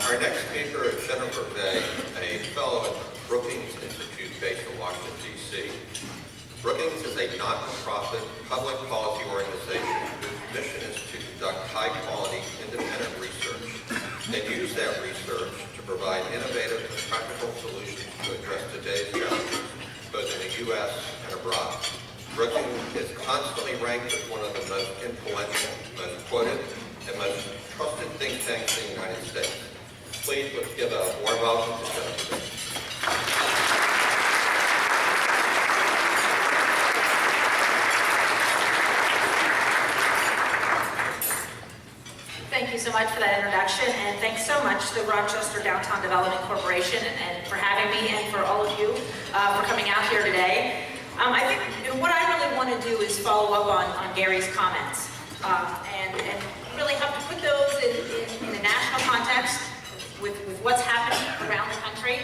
Our next speaker is Jennifer Bay, a fellow at Brookings Institute based in Washington, D.C. Brookings is a not-for-profit public policy organization whose mission is to conduct high-quality, independent research and use that research to provide innovative and practical solutions to address today's challenges, both in the U.S. and abroad. Brookings is constantly ranked as one of the most influential, most quoted, and most trusted think tanks in the United States. Please let's give a warm welcome to Jennifer. Thank you so much for that introduction, and thanks so much to the Rochester Downtown Development Corporation and for having me, and for all of you for coming out here today. I think what I really want to do is follow up on Gary's comments and really have to put those in a national context with what's happening around the country.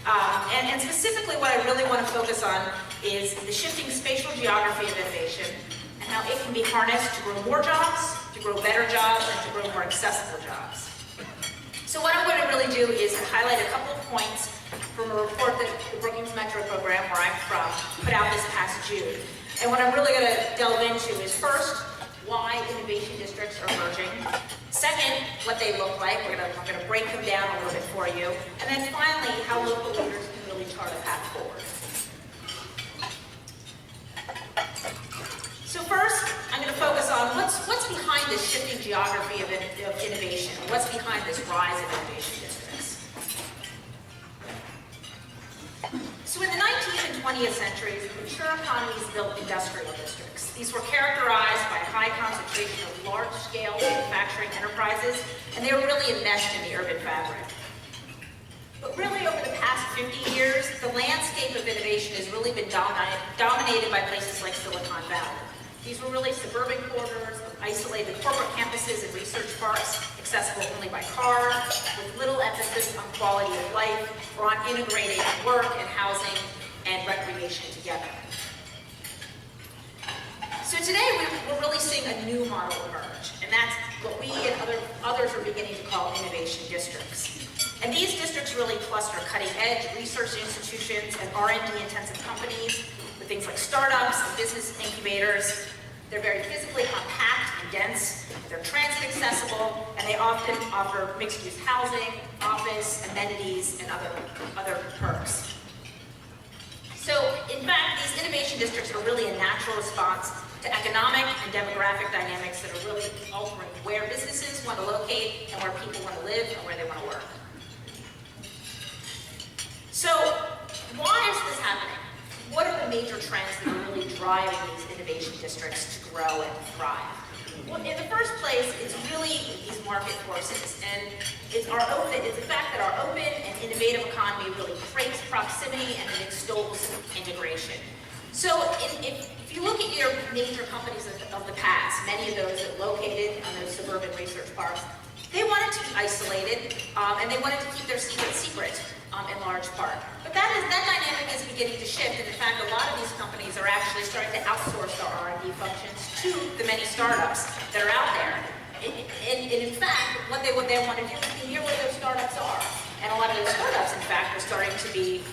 And specifically what I really want to focus on is the shifting spatial geography of innovation and how it can be harnessed to grow more jobs, to grow better jobs, and to grow more accessible jobs. So what I'm going to really do is highlight a couple of points from a report that the Brookings Metro program, where I'm from, put out this past June. And what I'm really going to delve into is first, why innovation districts are emerging. Second, what they look like. We're going to break them down a little bit for you. And then finally, how local leaders can really chart a path forward. So first, I'm going to focus on what's behind this shifting geography of innovation. What's behind this rise of innovation districts. So in the 19th and 20th centuries, mature economies built industrial districts. These were characterized by a high concentration of large-scale manufacturing enterprises, and they were really enmeshed in the urban fabric. But really, over the past 50 years, the landscape of innovation has really been dominated by places like Silicon Valley. These were really suburban corridors of isolated corporate campuses and research parks, accessible only by car, with little emphasis on quality of life or on integrating work and housing and recreation together. So today we're really seeing a new model emerge, and that's what we and others are beginning to call innovation districts. And these districts really cluster cutting-edge research institutions and R&D-intensive companies with things like startups and business incubators. They're very physically compact and dense, they're transit accessible, and they often offer mixed-use housing, office, amenities, and other perks. So, in fact, these innovation districts are really a natural response to economic and demographic dynamics that are really altering where businesses want to locate and where people want to live and where they want to work. So, why is this happening? What are the major trends that are really driving these innovation districts to grow and thrive? Well, in the first place, it's really these market forces, and it's the fact that our open and innovative economy really craves proximity and it extols integration. So, if you look at your major companies of the past, many of those that located on those suburban research parks, they wanted to be isolated, and they wanted to keep their secret in large part. But that dynamic is beginning to shift, and in fact, a lot of these companies are actually starting to outsource their R&D functions to the many startups that are out there. And in fact, what they want to do is be near where those startups are. And a lot of those startups, in fact, are starting to be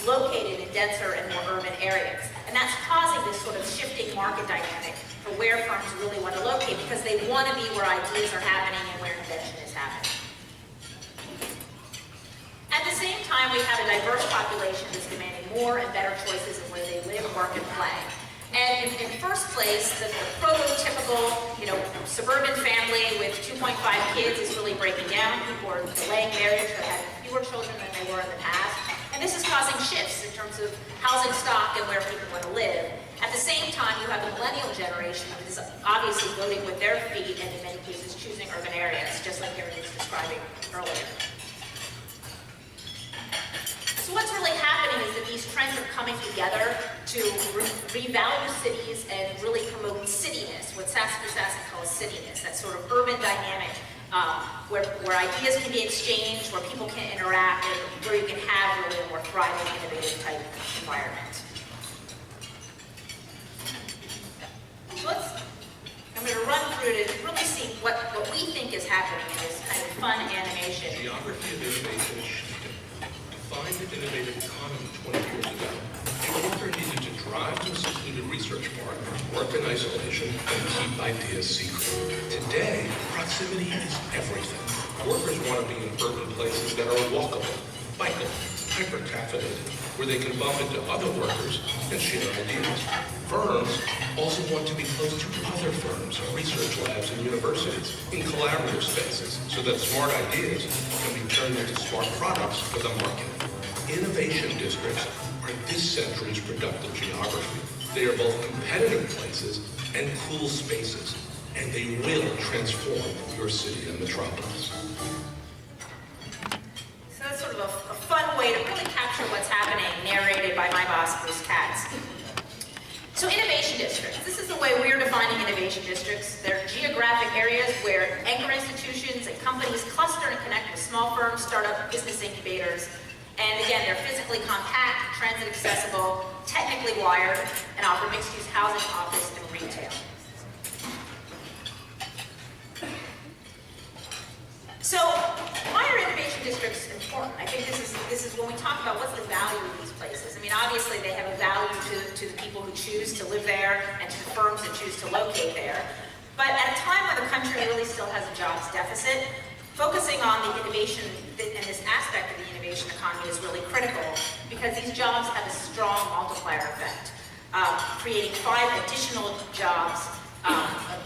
located in denser and more urban areas. And that's causing this sort of shifting market dynamic for where firms really want to locate, because they want to be where ideas are happening and where invention is happening. At the same time, we have a diverse population that's demanding more and better choices in where they live, work, and play. And in first place, the prototypical, suburban family with 2.5 kids is really breaking down. People are delaying marriage or having fewer children than they were in the past. And this is causing shifts in terms of housing stock and where people want to live. At the same time, you have the millennial generation that is obviously voting with their feet and in many cases choosing urban areas, just like Gary was describing earlier. So what's really happening is that these trends are coming together to revalue cities and really promote cityness, what Sassy calls cityness, that sort of urban dynamic where ideas can be exchanged, where people can interact, and where you can have really a more thriving, innovative type environment. So let's I'm going to run through to really see what we think is happening in this kind of fun animation. Geography of innovation shifted. Defined the innovative economy 20 years ago. A worker needed to drive to a secluded research park, work in isolation, and keep ideas secret. Today, proximity is everything. Workers want to be in urban places that are walkable, bikeable, hyper-caffeinated, where they can bump into other workers and share ideas. Firms also want to be close to other firms, research labs, and universities in collaborative spaces so that smart ideas can be turned into smart products for the market. Innovation districts are this century's productive geography. They are both competitive places and cool spaces, and they will transform your city and metropolis. So that's sort of a fun way to really capture what's happening, narrated by my boss, Bruce Katz. So innovation districts. This is the way we're defining innovation districts. They're geographic areas where anchor institutions and companies cluster and connect with small firms, startup business incubators. And again, they're physically compact, transit accessible, technically wired, and offer mixed-use housing, office, and retail. So why are innovation districts important? I think this is when we talk about what's the value of these places. I mean, obviously they have a value to the people who choose to live there and to the firms that choose to locate there. But at a time when the country really still has a jobs deficit, focusing on the innovation and this aspect of the innovation economy is really critical because these jobs have a strong multiplier effect, creating 5 additional jobs,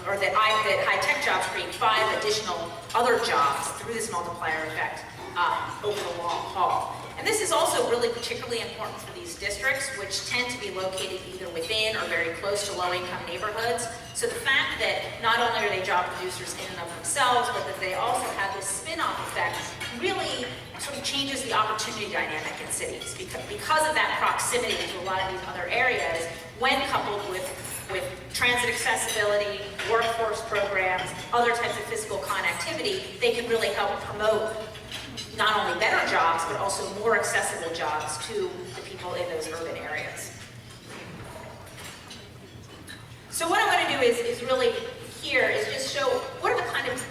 or that high-tech jobs create 5 additional other jobs through this multiplier effect over the long haul. And this is also really particularly important for these districts, which tend to be located either within or very close to low-income neighborhoods. So the fact that not only are they job producers in and of themselves, but that they also have this spin-off effect really sort of changes the opportunity dynamic in cities. Because of that proximity to a lot of these other areas, when coupled with transit accessibility, workforce programs, other types of physical connectivity, they can really help promote not only better jobs, but also more accessible jobs to the people in those urban areas. So what I want to do is really here is just show what are the kind of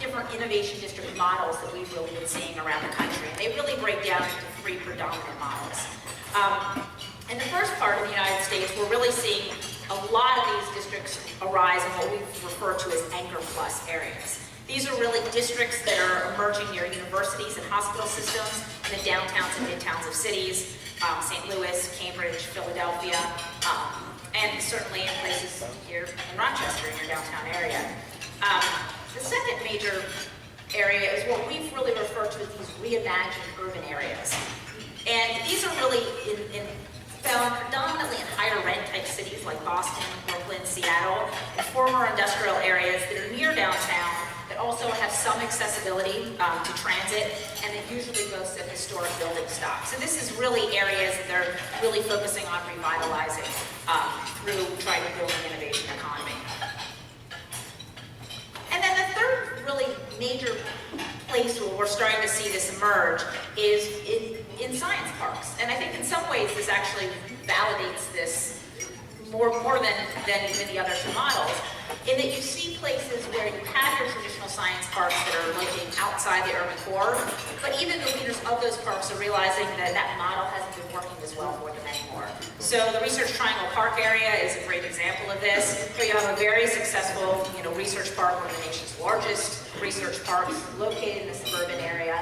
different innovation district models that we've really been seeing around the country. And they really break down into 3 predominant models. In the first part of the United States, we're really seeing a lot of these districts arise in what we refer to as anchor plus areas. These are really districts that are emerging near universities and hospital systems in the downtowns and midtowns of cities, St. Louis, Cambridge, Philadelphia, and certainly in places here in Rochester in your downtown area. The second major area is what we've really referred to as these reimagined urban areas. And these are really found predominantly in higher rent type cities like Boston, Brooklyn, Seattle, and former industrial areas that are near downtown that also have some accessibility to transit and that usually boast of historic building stock. So this is really areas that they're really focusing on revitalizing through trying to build an innovation economy. And then the third really major place where we're starting to see this emerge is in science parks. And I think in some ways this actually validates this more than even the other 2 models, in that you see places where you have your traditional science parks that are located outside the urban core, but even the leaders of those parks are realizing that that model hasn't been working as well for them anymore. So the Research Triangle Park area is a great example of this, where you have a very successful research park, one of the nation's largest research parks, located in the suburban area.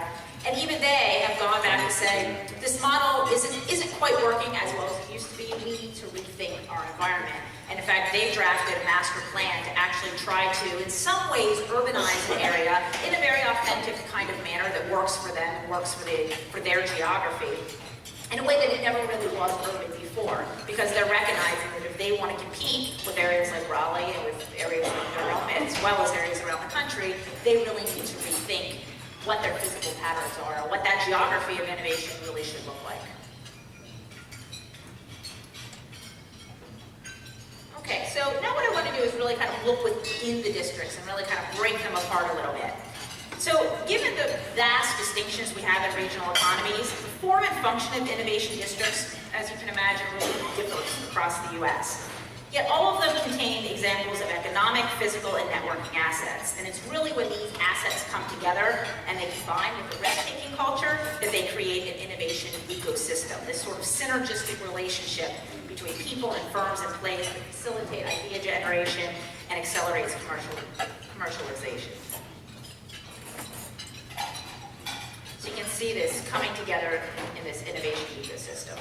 And even they have gone back and said, this model isn't quite working as well as it used to be. We need to rethink our environment. And in fact, they've drafted a master plan to actually try to, in some ways, urbanize an area in a very authentic kind of manner that works for them, works for their geography, in a way that it never really was urban before, because they're recognizing that if they want to compete with areas like Raleigh and with areas like Durham, as well as areas around the country, they really need to rethink what their physical patterns are, or what that geography of innovation really should look like. Okay, so now what I want to do is really kind of look within the districts and really kind of break them apart a little bit. So given the vast distinctions we have in regional economies, the form and function of innovation districts, as you can imagine, really differs across the U.S. Yet all of them contain examples of economic, physical, and networking assets. And it's really when these assets come together and they combine with the risk-taking culture that they create an innovation ecosystem, this sort of synergistic relationship between people and firms and plays that facilitate idea generation and accelerates commercialization. So you can see this coming together in this innovation ecosystem.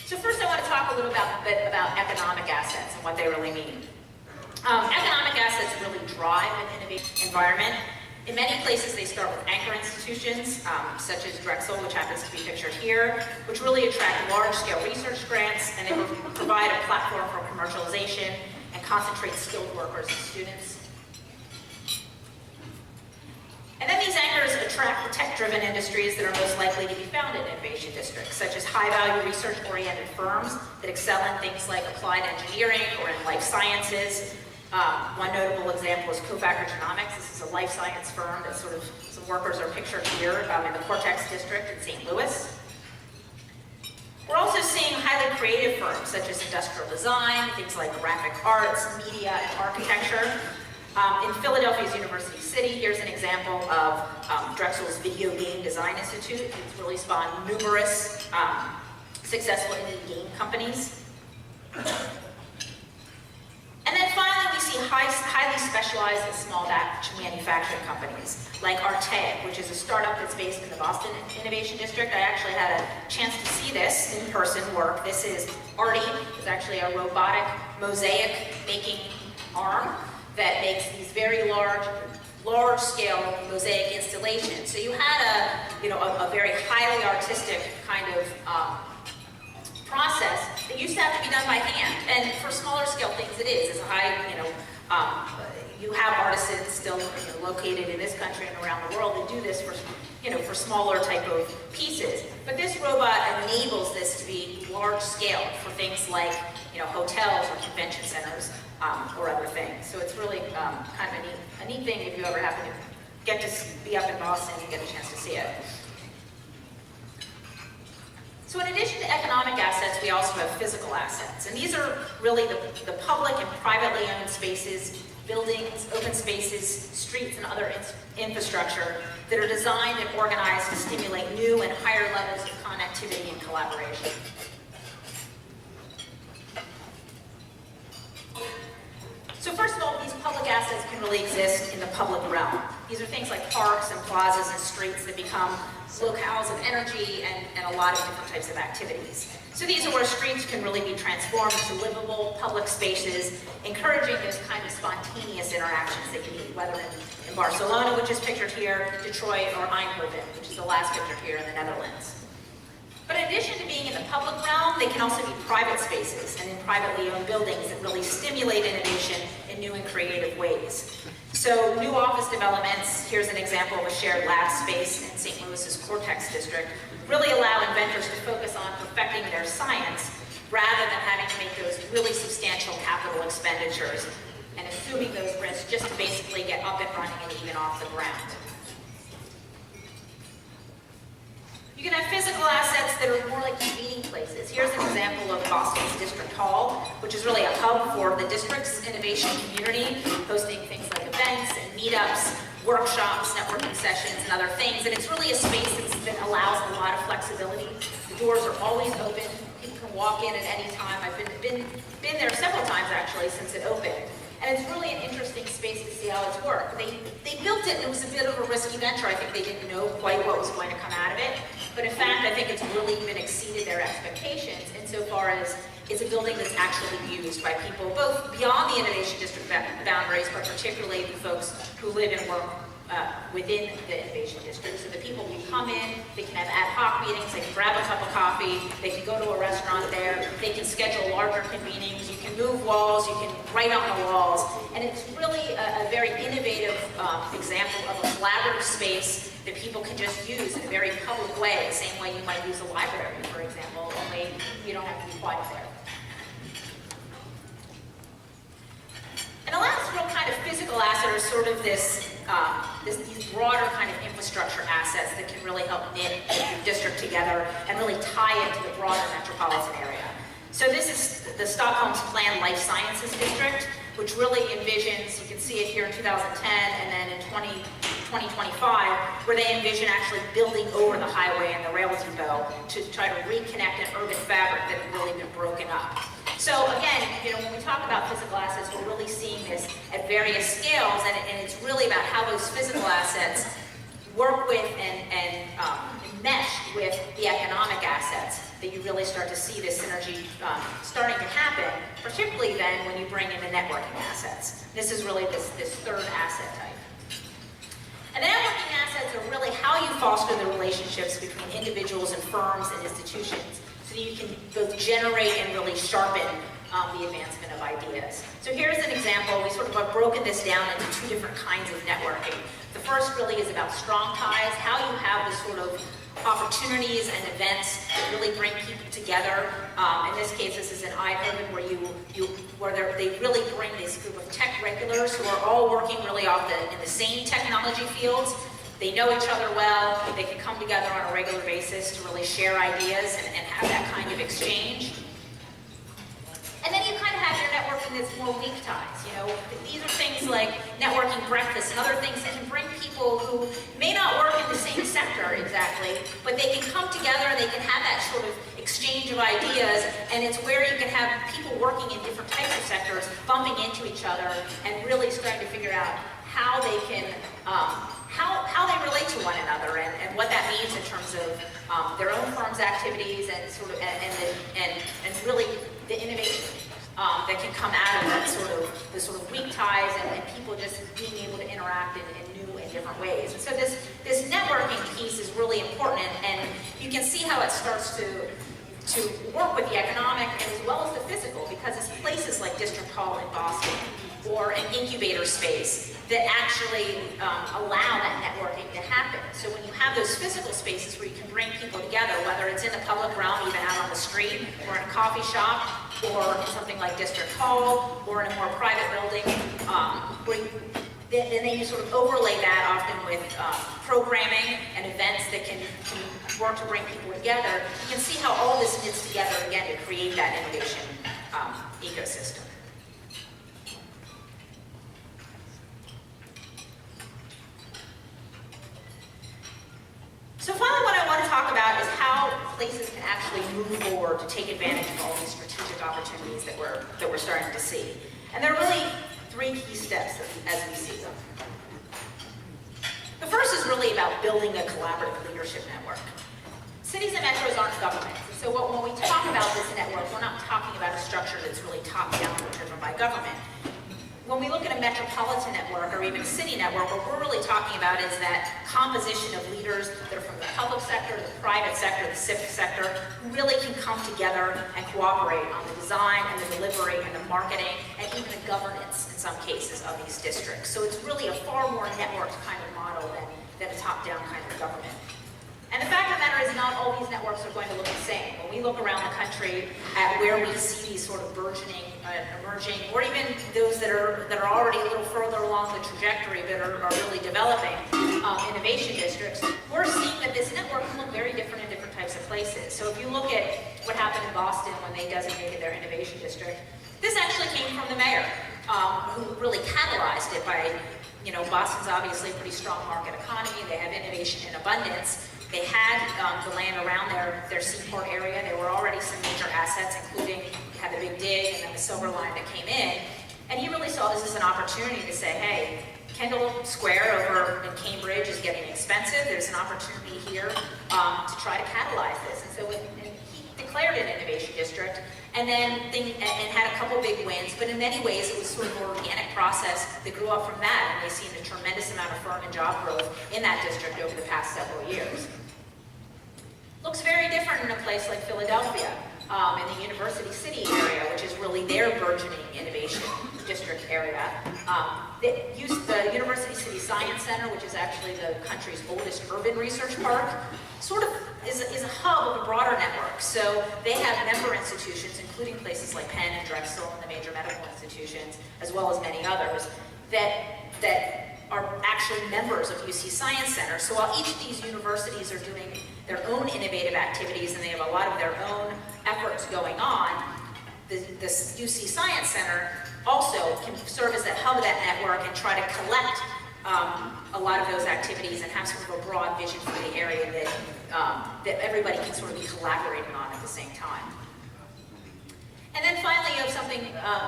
So first I want to talk a little bit about economic assets and what they really mean. Economic assets really drive an innovation environment. In many places they start with anchor institutions, such as Drexel, which happens to be pictured here, which really attract large-scale research grants, and they provide a platform for commercialization and concentrate skilled workers and students. And then these anchors attract the tech-driven industries that are most likely to be found in innovation districts, such as high-value research-oriented firms that excel in things like applied engineering or in life sciences. One notable example is Cofactor Genomics. This is a life science firm that some workers are pictured here in the Cortex district in St. Louis. We're also seeing highly creative firms such as industrial design, things like graphic arts, media, and architecture. In Philadelphia's University City, here's an example of Drexel's Video Game Design Institute. It's really spawned numerous successful indie game companies. And then finally, we see highly specialized and small batch manufacturing companies, like Artaic, which is a startup that's based in the Boston Innovation District. I actually had a chance to see this in-person work. This is RDDC. It's actually a robotic mosaic making arm that makes these very large-scale mosaic installations. So you had a very highly artistic kind of process that used to have to be done by hand. And for smaller scale things, it is. It's a high, you have artisans still located in this country and around the world that do this for smaller type of pieces. But this robot enables this to be large scale for things like hotels or convention centers or other things. So it's really kind of a neat thing if you ever happen to get to be up in Boston and get a chance to see it. So in addition to economic assets, we also have physical assets. And these are really the public and privately owned spaces, buildings, open spaces, streets, and other infrastructure that are designed and organized to stimulate new and higher levels of connectivity and collaboration. So first of all, these public assets can really exist in the public realm. These are things like parks and plazas and streets that become locales of energy and a lot of different types of activities. So these are where streets can really be transformed into livable public spaces, encouraging those kind of spontaneous interactions that you need, whether in Barcelona, which is pictured here, Detroit, or Eindhoven, which is the last picture here in the Netherlands. But in addition to being in the public realm, they can also be private spaces and in privately owned buildings that really stimulate innovation in new and creative ways. So new office developments, here's an example of a shared lab space in St. Louis's Cortex district, really allow inventors to focus on perfecting their science rather than having to make those really substantial capital expenditures and assuming those risks just to basically get up and running and even off the ground. You can have physical assets that are more like meeting places. Here's an example of Boston's District Hall, which is really a hub for the district's innovation community, hosting things like events and meetups, workshops, networking sessions, and other things. And it's really a space that allows a lot of flexibility. The doors are always open. People can walk in at any time. I've been there several times, actually, since it opened. And it's really an interesting space to see how it's worked. They built it, and it was a bit of a risky venture. I think they didn't know quite what was going to come out of it. But in fact, I think it's really even exceeded their expectations insofar as it's a building that's actually used by people both beyond the Innovation District boundaries, but particularly the folks who live and work within the Innovation District. So the people can come in, they can have ad hoc meetings, they can grab a cup of coffee, they can go to a restaurant there, they can schedule larger convenings, you can move walls, you can write on the walls, and it's really a very innovative example of a collaborative space that people can just use in a very public way, the same way you might use a library, for example, only you don't have to be quiet there. And the last real kind of physical asset is sort of these broader kind of infrastructure assets that can really help knit the district together and really tie it to the broader metropolitan area. So this is the Stockholm's planned life sciences district, which really envisions, you can see it here in 2010 and then in 2025, where they envision actually building over the highway and the rail depot to try to reconnect an urban fabric that had really been broken up. So again, when we talk about physical assets, we're really seeing this at various scales, and it's really about how those physical assets work with and mesh with the economic assets that you really start to see this synergy starting to happen, particularly then when you bring in the networking assets. This is really this third asset type. And the networking assets are really how you foster the relationships between individuals and firms and institutions so that you can both generate and really sharpen the advancement of ideas. So here's an example. We sort of have broken this down into two different kinds of networking. The first really is about strong ties, how you have this sort of opportunities and events that really bring people together. In this case, this is in Eindhoven, where they really bring this group of tech regulars who are all working really in the same technology fields. They know each other well. They can come together on a regular basis to really share ideas and have that kind of exchange. And then you kind of have your networking that's more weak ties. These are things like networking breakfast and other things that can bring people who may not work in the same sector exactly, but they can come together and they can have that sort of exchange of ideas, and it's where you can have people working in different types of sectors bumping into each other and really starting to figure out how they can how they relate to one another and what that means in terms of their own firm's activities and sort of and really the innovation that can come out of that the sort of weak ties and people just being able to interact in new and different ways. And so this networking piece is really important, and you can see how it starts to work with the economic and as well as the physical, because it's places like District Hall in Boston or an incubator space that actually allow that networking to happen. So when you have those physical spaces where you can bring people together, whether it's in the public realm, even out on the street, or in a coffee shop, or in something like District Hall, or in a more private building, then you sort of overlay that often with programming and events that can work to bring people together. You can see how all this knits together again to create that innovation ecosystem. So finally, what I want to talk about is how places can actually move forward to take advantage of all these strategic opportunities that we're starting to see. And there are really three key steps as we see them. The first is really about building a collaborative leadership network. Cities and metros aren't governments. So when we talk about this network, we're not talking about a structure that's really top-down or driven by government. When we look at a metropolitan network or even a city network, what we're really talking about is that composition of leaders that are from the public sector, the private sector, the civic sector, who really can come together and cooperate on the design and the delivery and the marketing and even the governance in some cases of these districts. So it's really a far more networked kind of model than a top-down kind of government. And the fact of the matter is not all these networks are going to look the same. When we look around the country at where we see these sort of burgeoning, emerging, or even those that are already a little further along the trajectory that are really developing innovation districts, we're seeing that this network can look very different in different types of places. So if you look at what happened in Boston when they designated their innovation district, this actually came from the mayor, who really catalyzed it by, Boston's obviously a pretty strong market economy. They have innovation in abundance. They had the land around their seaport area. There were already some major assets, including had the Big Dig and then the Silver Line that came in. And he really saw this as an opportunity to say, hey, Kendall Square over in Cambridge is getting expensive. There's an opportunity here to try to catalyze this. And so he declared an innovation district and had a couple big wins. But in many ways, it was sort of an organic process that grew up from that. And they've seen a tremendous amount of firm and job growth in that district over the past several years. Looks very different in a place like Philadelphia, in the University City area, which is really their burgeoning innovation district area. The University City Science Center, which is actually the country's oldest urban research park, sort of is a hub of a broader network. So they have member institutions, including places like Penn and Drexel and the major medical institutions, as well as many others, that are actually members of UC Science Center. So while each of these universities are doing their own innovative activities and they have a lot of their own efforts going on, the UC Science Center also can serve as that hub of that network and try to collect a lot of those activities and have sort of a broad vision for the area that everybody can sort of be collaborating on at the same time. And then finally, you have something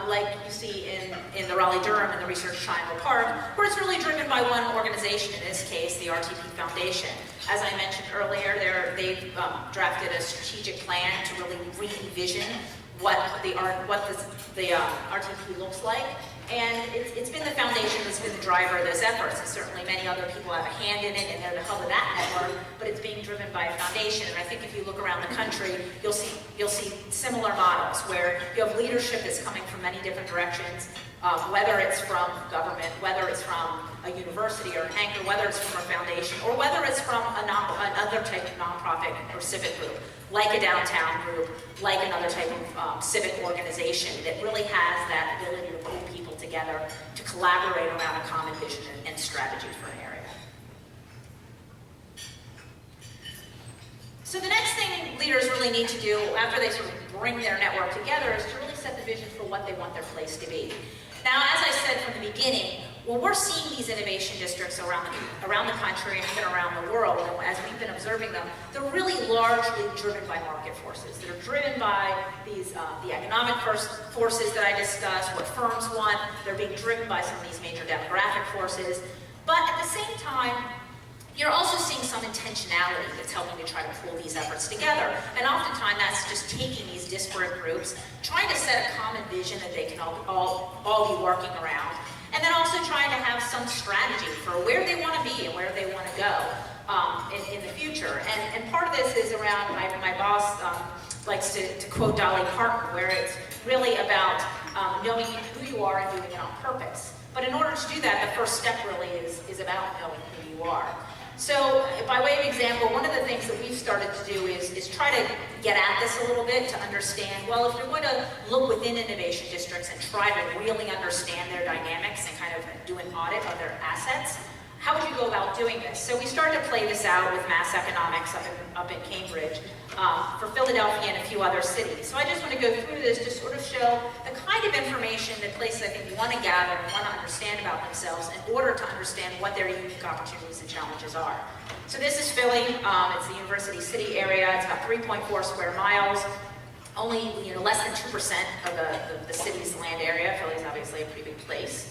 like you see in the Raleigh-Durham and the Research Triangle Park, where it's really driven by one organization, in this case, the RTP Foundation. As I mentioned earlier, they've drafted a strategic plan to really re-envision what the RTP looks like. And it's been the foundation that's been the driver of those efforts, and certainly many other people have a hand in it, and they're the hub of that network, but it's being driven by a foundation. And I think if you look around the country, you'll see similar models where you have leadership that's coming from many different directions, whether it's from government, whether it's from a university or an anchor, whether it's from a foundation, or whether it's from another type of nonprofit or civic group, like a downtown group, like another type of civic organization that really has that ability to pull people together to collaborate around a common vision and strategy for an area. So the next thing leaders really need to do after they sort of bring their network together is to really set the vision for what they want their place to be. Now, as I said from the beginning, when we're seeing these innovation districts around the country and even around the world, and as we've been observing them, they're really largely driven by market forces. They're driven by these the economic forces that I discussed, what firms want. They're being driven by some of these major demographic forces. But at the same time, you're also seeing some intentionality that's helping to try to pull these efforts together. And oftentimes that's just taking these disparate groups, trying to set a common vision that they can all be working around, and then also trying to have some strategy for where they want to be and where they want to go in the future. And part of this is around, my boss likes to quote Dolly Parton, where it's really about knowing who you are and doing it on purpose. But in order to do that, the first step really is about knowing who you are. So, by way of example, one of the things that we've started to do is try to get at this a little bit to understand, well, if you're going to look within innovation districts and try to really understand their dynamics and kind of do an audit of their assets, how would you go about doing this? So we started to play this out with mass economics up in Cambridge, for Philadelphia and a few other cities. So I just want to go through this to sort of show the kind of information that places, I think, want to gather and want to understand about themselves in order to understand what their unique opportunities and challenges are. So this is Philly. It's the University City area. It's about 3.4 square miles. Only less than 2% of the city's land area. Philly's obviously a pretty big place.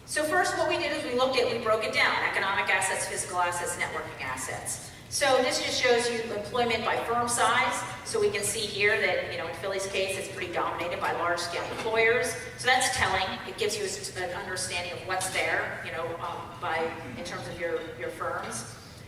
So first what we did is we broke it down: economic assets, physical assets, networking assets. So this just shows you employment by firm size. So we can see here that, in Philly's case, it's pretty dominated by large-scale employers. So that's telling. It gives you an understanding of what's there, in terms of your firms.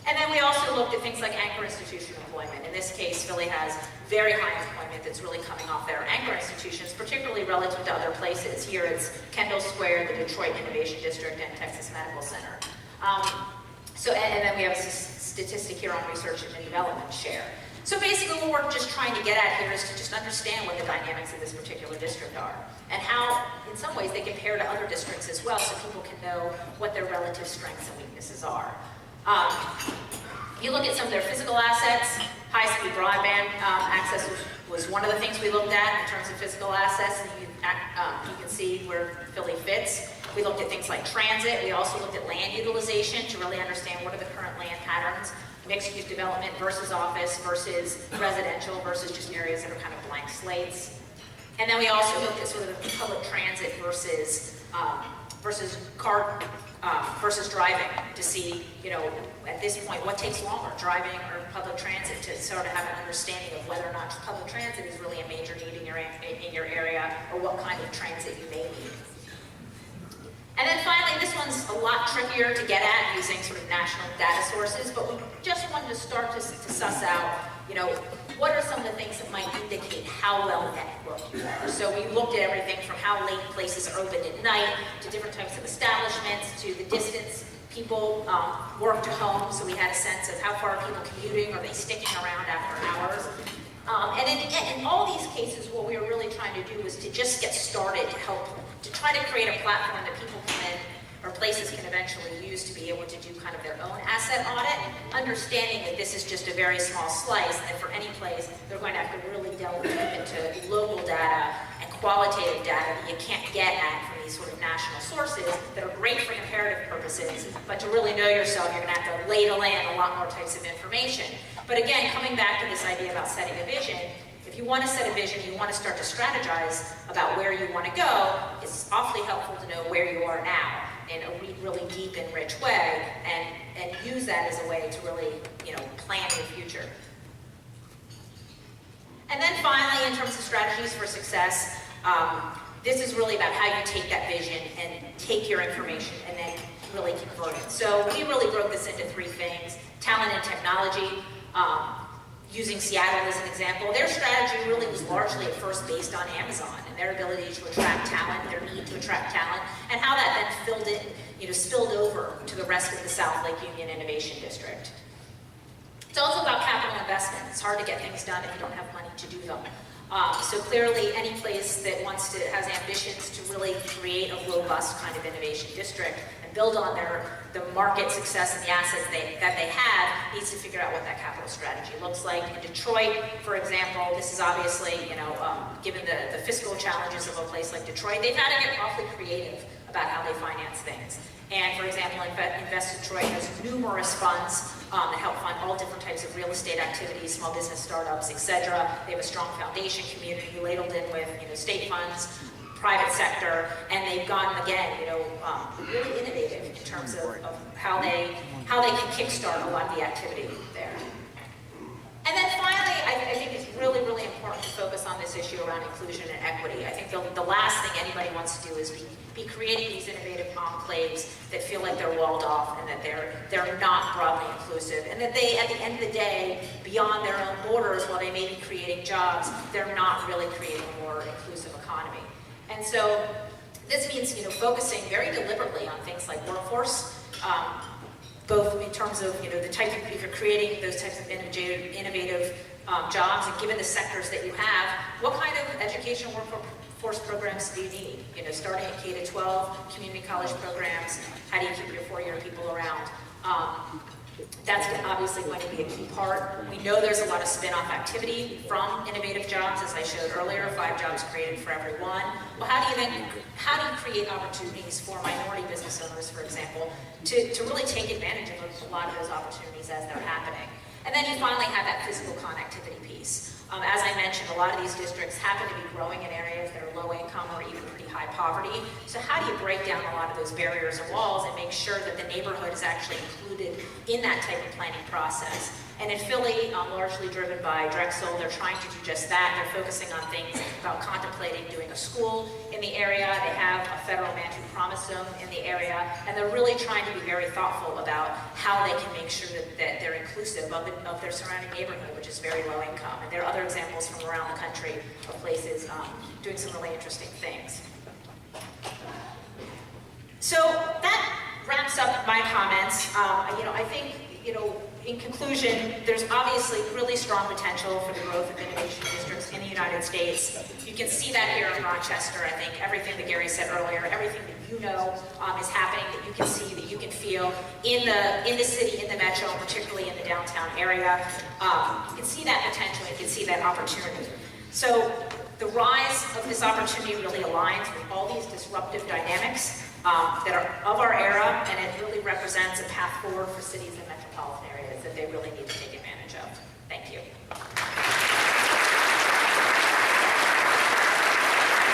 And then we also looked at things like anchor institution employment. In this case, Philly has very high employment that's really coming off their anchor institutions, particularly relative to other places. Here it's Kendall Square, the Detroit Innovation District, and Texas Medical Center. And then we have a statistic here on research and development share. So basically what we're just trying to get at here is to just understand what the dynamics of this particular district are, and how, in some ways, they compare to other districts as well, so people can know what their relative strengths and weaknesses are. You look at some of their physical assets. High-speed broadband access was one of the things we looked at in terms of physical assets, and you can see where Philly fits. We looked at things like transit. We also looked at land utilization to really understand what are the current land patterns, mixed-use development versus office versus residential versus just areas that are kind of blank slates. And then we also looked at sort of the public transit versus driving to see, at this point, what takes longer, driving or public transit, to sort of have an understanding of whether or not public transit is really a major need in your area, or what kind of transit you may need. And then finally, this one's a lot trickier to get at using sort of national data sources, but we just wanted to start to suss out, what are some of the things that might indicate how well networked you are. So we looked at everything from how late places are open at night, to different types of establishments, to the distance people work to home, so we had a sense of how far are people commuting, are they sticking around after hours. And in all these cases, what we were really trying to do was to just get started to try to create a platform that people can then or places can eventually use to be able to do kind of their own asset audit, understanding that this is just a very small slice, and for any place, they're going to have to really delve deep into local data and qualitative data that you can't get at from these sort of national sources that are great for comparative purposes, but to really know yourself, you're going to have to ladle in a lot more types of information. But again, coming back to this idea about setting a vision, if you want to set a vision, you want to start to strategize about where you want to go, it's awfully helpful to know where you are now in a really deep and rich way, and use that as a way to really, plan your future. And then finally, in terms of strategies for success, this is really about how you take that vision and take your information and then really convert it. So we really broke this into three things: talent and technology. Using Seattle as an example, their strategy really was largely at first based on Amazon and their ability to attract talent, their need to attract talent, and how that then spilled over to the rest of the South Lake Union Innovation District. It's also about capital investment. It's hard to get things done if you don't have money to do them. So clearly, any place that has ambitions to really create a robust kind of innovation district and build on the market success and the assets that they have needs to figure out what that capital strategy looks like. In Detroit, for example, this is obviously, given the fiscal challenges of a place like Detroit, they've had to get awfully creative about how they finance things. And for example, Invest Detroit has numerous funds that help fund all different types of real estate activities, small business startups, etc. They have a strong foundation community ladled in with state funds, private sector, and they've gotten, again, really innovative in terms of how they can kickstart a lot of the activity there. And then finally, I think it's really, really important to focus on this issue around inclusion and equity. I think the last thing anybody wants to do is be creating these innovative enclaves that feel like they're walled off and that they're not broadly inclusive, and that they, at the end of the day, beyond their own borders, while they may be creating jobs, they're not really creating a more inclusive economy. And so this means focusing very deliberately on things like workforce, both in terms of the type of, if you're creating those types of innovative jobs, and given the sectors that you have, what kind of educational workforce programs do you need? Starting at K-12, community college programs, how do you keep your four-year people around? That's obviously going to be a key part. We know there's a lot of spin-off activity from innovative jobs, as I showed earlier, 5 jobs created for every one. Well, how do you create opportunities for minority business owners, for example, to really take advantage of a lot of those opportunities as they're happening? And then you finally have that physical connectivity piece. As I mentioned, a lot of these districts happen to be growing in areas that are low income or even pretty high poverty. So how do you break down a lot of those barriers and walls and make sure that the neighborhood is actually included in that type of planning process? And in Philly, largely driven by Drexel, they're trying to do just that. They're focusing on things about contemplating doing a school in the area. They have a federal man who promised them in the area, and they're really trying to be very thoughtful about how they can make sure that they're inclusive of their surrounding neighborhood, which is very low income. And there are other examples from around the country of places doing some really interesting things. So that wraps up my comments. I think, in conclusion, there's obviously really strong potential for the growth of innovation districts in the United States. You can see that here in Rochester. I think everything that Gary said earlier, everything that is happening, that you can see, that you can feel in the city, in the metro, particularly in the downtown area. You can see that potential, you can see that opportunity. So the rise of this opportunity really aligns with all these disruptive dynamics that are of our era, and it really represents a path forward for cities and metropolitan areas that they really need to take advantage of.